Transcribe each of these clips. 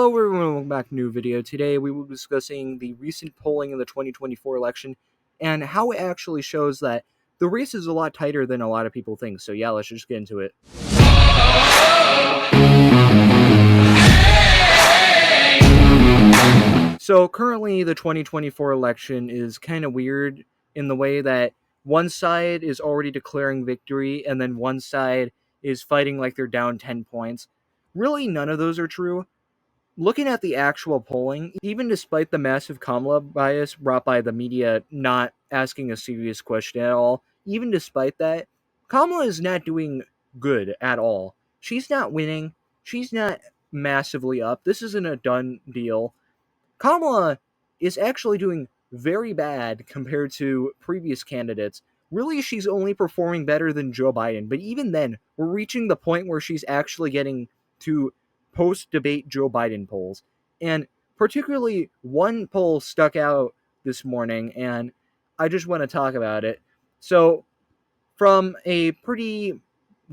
Hello everyone, welcome back to a new video. Today we will be discussing the recent polling in the 2024 election and how it actually shows that the race is a lot tighter than a lot of people think. So yeah, let's just get into it. So currently the 2024 election is kind of weird in the way that one side is already declaring victory and then one side is fighting like they're down 10 points. Really, none of those are true. Looking at the actual polling, even despite the massive Kamala bias brought by the media not asking a serious question at all, even despite that, Kamala is not doing good at all. She's not winning. She's not massively up. This isn't a done deal. Kamala is actually doing very bad compared to previous candidates. Really, she's only performing better than Joe Biden, but even then, we're reaching the point where she's actually getting to post-debate Joe Biden polls. And particularly one poll stuck out this morning, and I just want to talk about it. So, from a pretty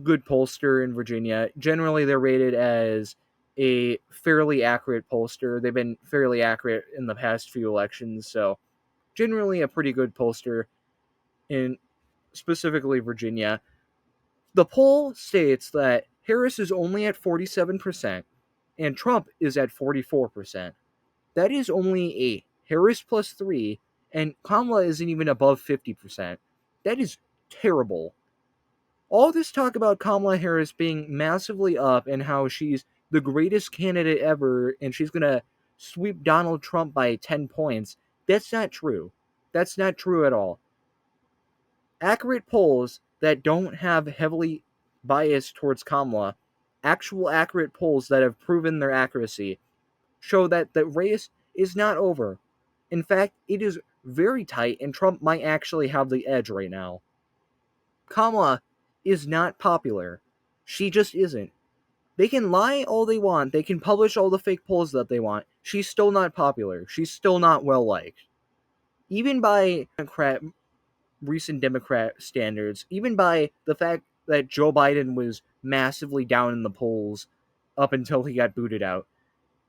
good pollster in Virginia, generally they're rated as a fairly accurate pollster. They've been fairly accurate in the past few elections, so generally a pretty good pollster in specifically Virginia. The poll states that Harris is only at 47% and Trump is at 44%. That is only a Harris plus 3, and Kamala isn't even above 50%. That is terrible. All this talk about Kamala Harris being massively up and how she's the greatest candidate ever and she's going to sweep Donald Trump by 10 points, that's not true. That's not true at all. Accurate polls that don't have heavily bias towards Kamala, actual accurate polls that have proven their accuracy, show that the race is not over. In fact, it is very tight and Trump might actually have the edge right now. Kamala is not popular. She just isn't. They can lie all they want. They can publish all the fake polls that they want. She's still not popular. She's still not well liked. Even by recent Democrat standards, even by the fact that Joe Biden was massively down in the polls up until he got booted out.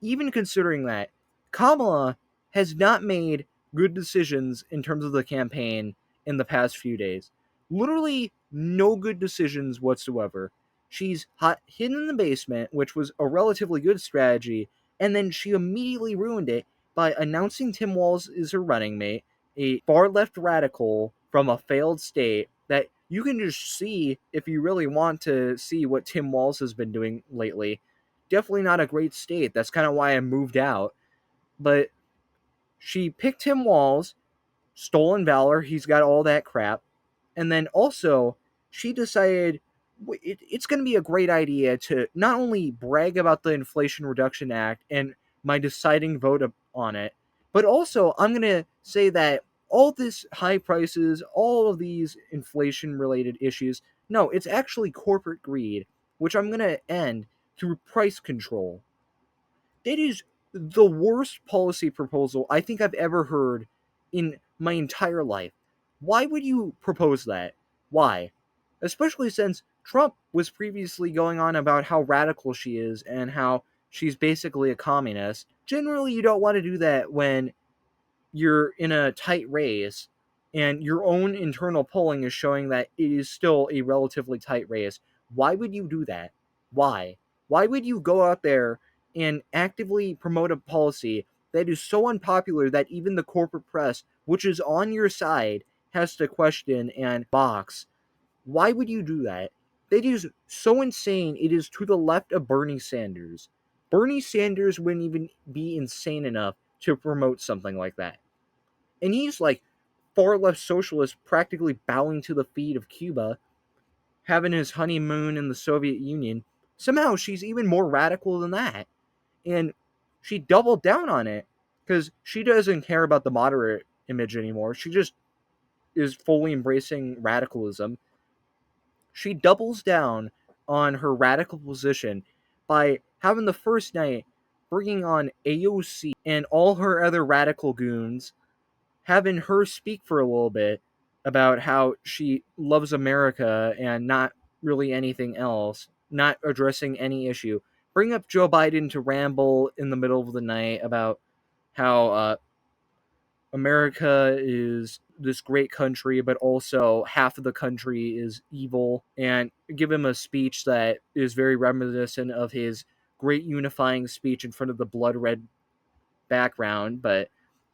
Even considering that, Kamala has not made good decisions in terms of the campaign in the past few days. Literally no good decisions whatsoever. She's hidden in the basement, which was a relatively good strategy, and then she immediately ruined it by announcing Tim Walz is her running mate, a far-left radical from a failed state that you can just see if you really want to see what Tim Walz has been doing lately. Definitely not a great state. That's kind of why I moved out. But she picked Tim Walz, stolen valor, he's got all that crap. And then also, she decided it's going to be a great idea to not only brag about the Inflation Reduction Act and my deciding vote on it, but also I'm going to say that all this high prices, all of these inflation-related issues, no, it's actually corporate greed, which I'm going to end through price control. That is the worst policy proposal I think I've ever heard in my entire life. Why would you propose that? Why? Especially since Trump was previously going on about how radical she is and how she's basically a communist. Generally, you don't want to do that when you're in a tight race and your own internal polling is showing that it is still a relatively tight race. Why would you do that? Why? Why would you go out there and actively promote a policy that is so unpopular that even the corporate press, which is on your side, has to question and box? Why would you do that? That is so insane. It is to the left of Bernie Sanders. Bernie Sanders wouldn't even be insane enough to promote something like that. And he's like far left socialist, practically bowing to the feet of Cuba, having his honeymoon in the Soviet Union. Somehow she's even more radical than that. And she doubled down on it because she doesn't care about the moderate image anymore. She just is fully embracing radicalism. She doubles down on her radical position by having the first night bringing on AOC and all her other radical goons, having her speak for a little bit about how she loves America and not really anything else, not addressing any issue, bring up Joe Biden to ramble in the middle of the night about how America is this great country, but also half of the country is evil, and give him a speech that is very reminiscent of his great unifying speech in front of the blood red background. But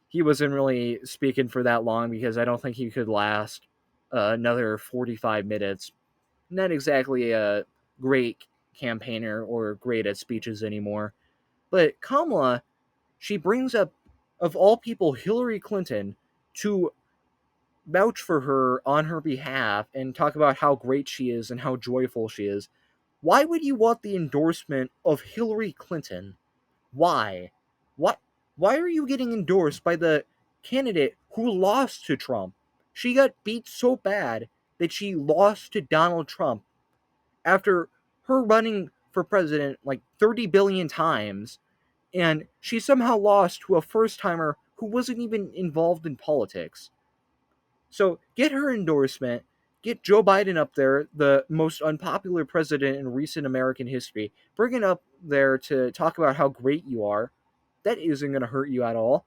he wasn't really speaking for that long because I don't think he could last another 45 minutes. Not exactly a great campaigner or great at speeches anymore. But Kamala, she brings up, of all people, Hillary Clinton to vouch for her on her behalf and talk about how great she is and how joyful she is. Why would you want the endorsement of Hillary Clinton? Why? What? Why are you getting endorsed by the candidate who lost to Trump? She got beat so bad that she lost to Donald Trump after her running for president like 30 billion times, and she somehow lost to a first timer who wasn't even involved in politics. So get her endorsement, get Joe Biden up there, the most unpopular president in recent American history, bring it up there to talk about how great you are. That isn't going to hurt you at all.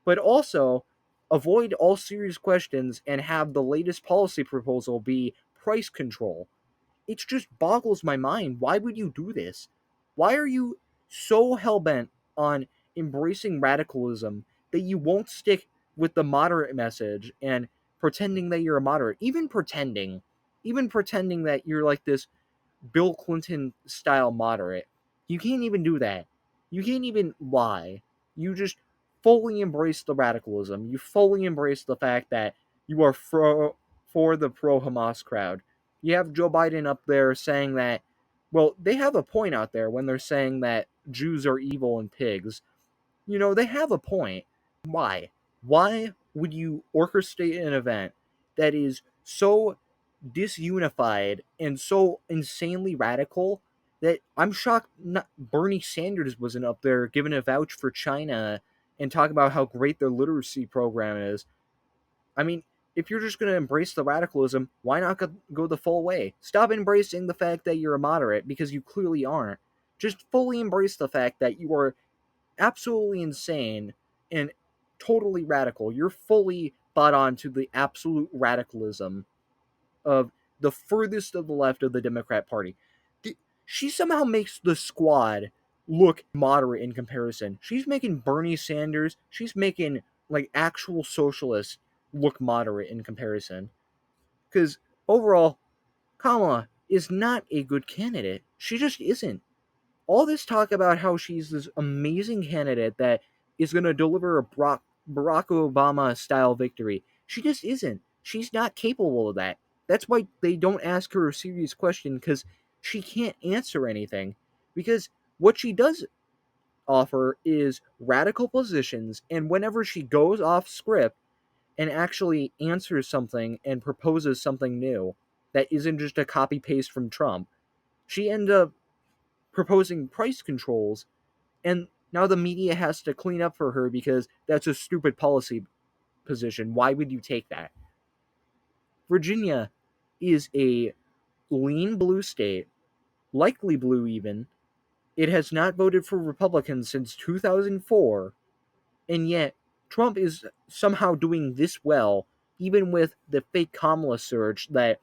But also, avoid all serious questions and have the latest policy proposal be price control. It just boggles my mind. Why would you do this? Why are you so hell bent on embracing radicalism that you won't stick with the moderate message and pretending that you're a moderate? Even pretending that you're like this Bill Clinton style moderate. You can't even do that. You can't even lie. You just fully embrace the radicalism. You fully embrace the fact that you are for the pro Hamas crowd. You have Joe Biden up there saying that, well, they have a point out there when they're saying that Jews are evil and pigs. They have a point. Why? Why would you orchestrate an event that is so disunified and so insanely radical that I'm shocked not Bernie Sanders wasn't up there giving a vouch for China and talking about how great their literacy program is. I mean, if you're just going to embrace the radicalism, why not go the full way? Stop embracing the fact that you're a moderate because you clearly aren't. Just fully embrace the fact that you are absolutely insane and totally radical. You're fully bought on to the absolute radicalism of the furthest of the left of the Democrat Party. She somehow makes the squad look moderate in comparison. She's making Bernie Sanders, she's making like actual socialists look moderate in comparison. Because overall, Kamala is not a good candidate. She just isn't. All this talk about how she's this amazing candidate that is going to deliver a Barack Obama style victory, she just isn't. She's not capable of that. That's why they don't ask her a serious question, because she can't answer anything. Because what she does offer is radical positions, and whenever she goes off script and actually answers something and proposes something new that isn't just a copy paste from Trump, she ends up proposing price controls, and now the media has to clean up for her because that's a stupid policy position. Why would you take that? Virginia is a lean blue state, likely blue even. It has not voted for Republicans since 2004, and yet Trump is somehow doing this well, even with the fake Kamala surge that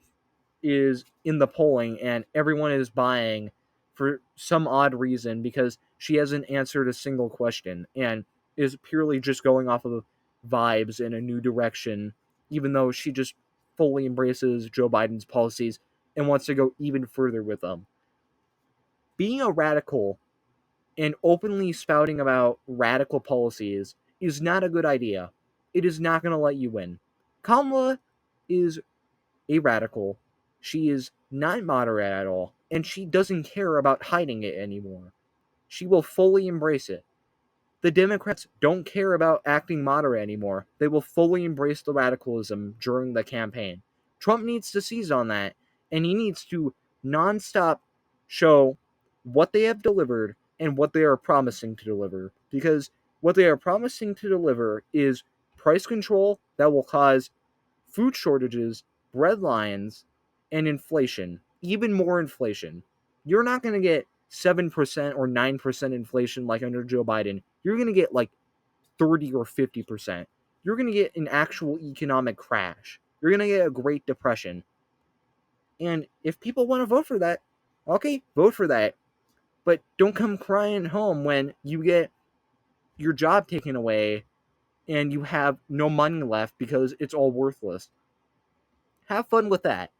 is in the polling and everyone is buying for some odd reason because she hasn't answered a single question and is purely just going off of vibes in a new direction, even though she just fully embraces Joe Biden's policies and wants to go even further with them. Being a radical and openly spouting about radical policies is not a good idea. It is not going to let you win. Kamala is a radical. She is not moderate at all, and she doesn't care about hiding it anymore. She will fully embrace it. The Democrats don't care about acting moderate anymore. They will fully embrace the radicalism during the campaign. Trump needs to seize on that, and he needs to nonstop show what they have delivered and what they are promising to deliver. Because what they are promising to deliver is price control that will cause food shortages, bread lines, and inflation. Even more inflation. You're not going to get 7% or 9% inflation like under Joe Biden. You're going to get like 30 or 50%. You're going to get an actual economic crash. You're going to get a Great Depression. And if people want to vote for that, okay, vote for that. But don't come crying home when you get your job taken away and you have no money left because it's all worthless. Have fun with that.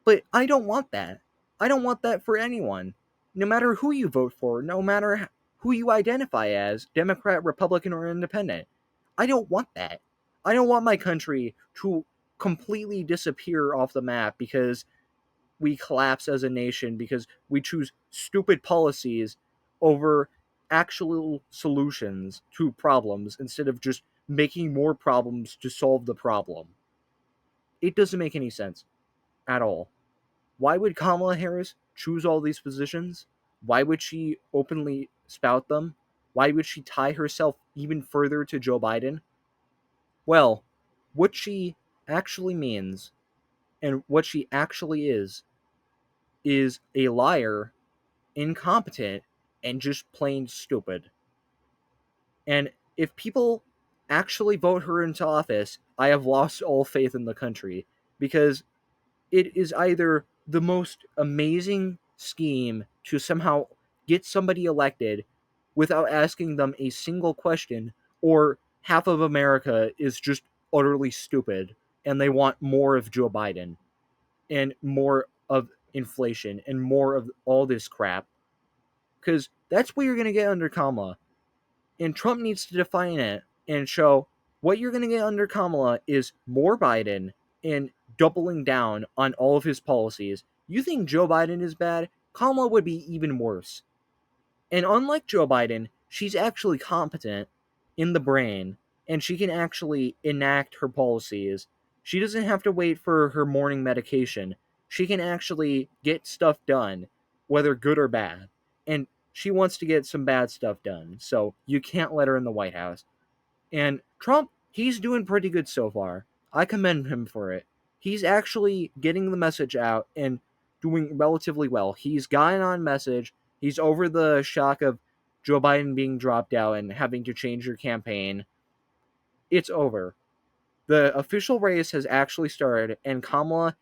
But I don't want that. I don't want that for anyone. No matter who you vote for, no matter who you identify as, Democrat, Republican, or Independent. I don't want that. I don't want my country to completely disappear off the map because we collapse as a nation, because we choose stupid policies over actual solutions to problems instead of just making more problems to solve the problem. It doesn't make any sense at all. Why would Kamala Harris choose all these positions? Why would she openly spout them? Why would she tie herself even further to Joe Biden? Well, what she actually means and what she actually is a liar, incompetent, and just plain stupid. And if people actually vote her into office, I have lost all faith in the country because it is either the most amazing scheme to somehow get somebody elected without asking them a single question, or half of America is just utterly stupid and they want more of Joe Biden and more of inflation and more of all this crap. Because that's what you're going to get under Kamala. And Trump needs to define it and show what you're going to get under Kamala is more Biden and doubling down on all of his policies. You think Joe Biden is bad? Kamala would be even worse. And unlike Joe Biden, she's actually competent in the brain and she can actually enact her policies. She doesn't have to wait for her morning medication. She can actually get stuff done, whether good or bad. And she wants to get some bad stuff done, so you can't let her in the White House. And Trump, he's doing pretty good so far. I commend him for it. He's actually getting the message out and doing relatively well. He's gotten on message. He's over the shock of Joe Biden being dropped out and having to change your campaign. It's over. The official race has actually started, and Kamala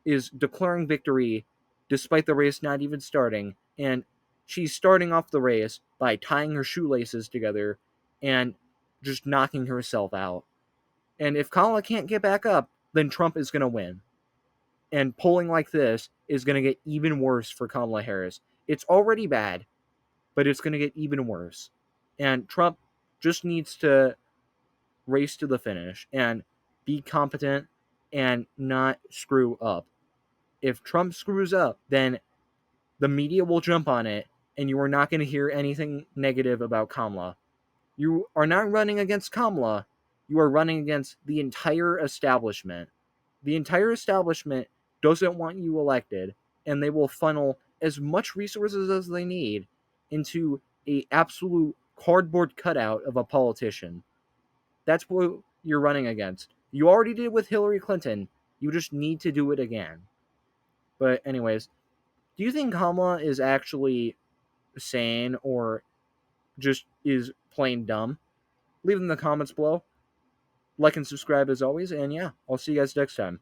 is declaring victory despite the race not even starting. And she's starting off the race by tying her shoelaces together and just knocking herself out. And if Kamala can't get back up, then Trump is going to win. And polling like this is going to get even worse for Kamala Harris. It's already bad, but it's going to get even worse. And Trump just needs to race to the finish and be competent and not screw up. If Trump screws up, then the media will jump on it, and you are not going to hear anything negative about Kamala. You are not running against Kamala. You are running against the entire establishment. The entire establishment doesn't want you elected, and they will funnel as much resources as they need into a absolute cardboard cutout of a politician. That's what you're running against. You already did it with Hillary Clinton. You just need to do it again. But anyways, do you think Kamala is actually sane or just is plain dumb? Leave it in the comments below. Like and subscribe as always, and yeah, I'll see you guys next time.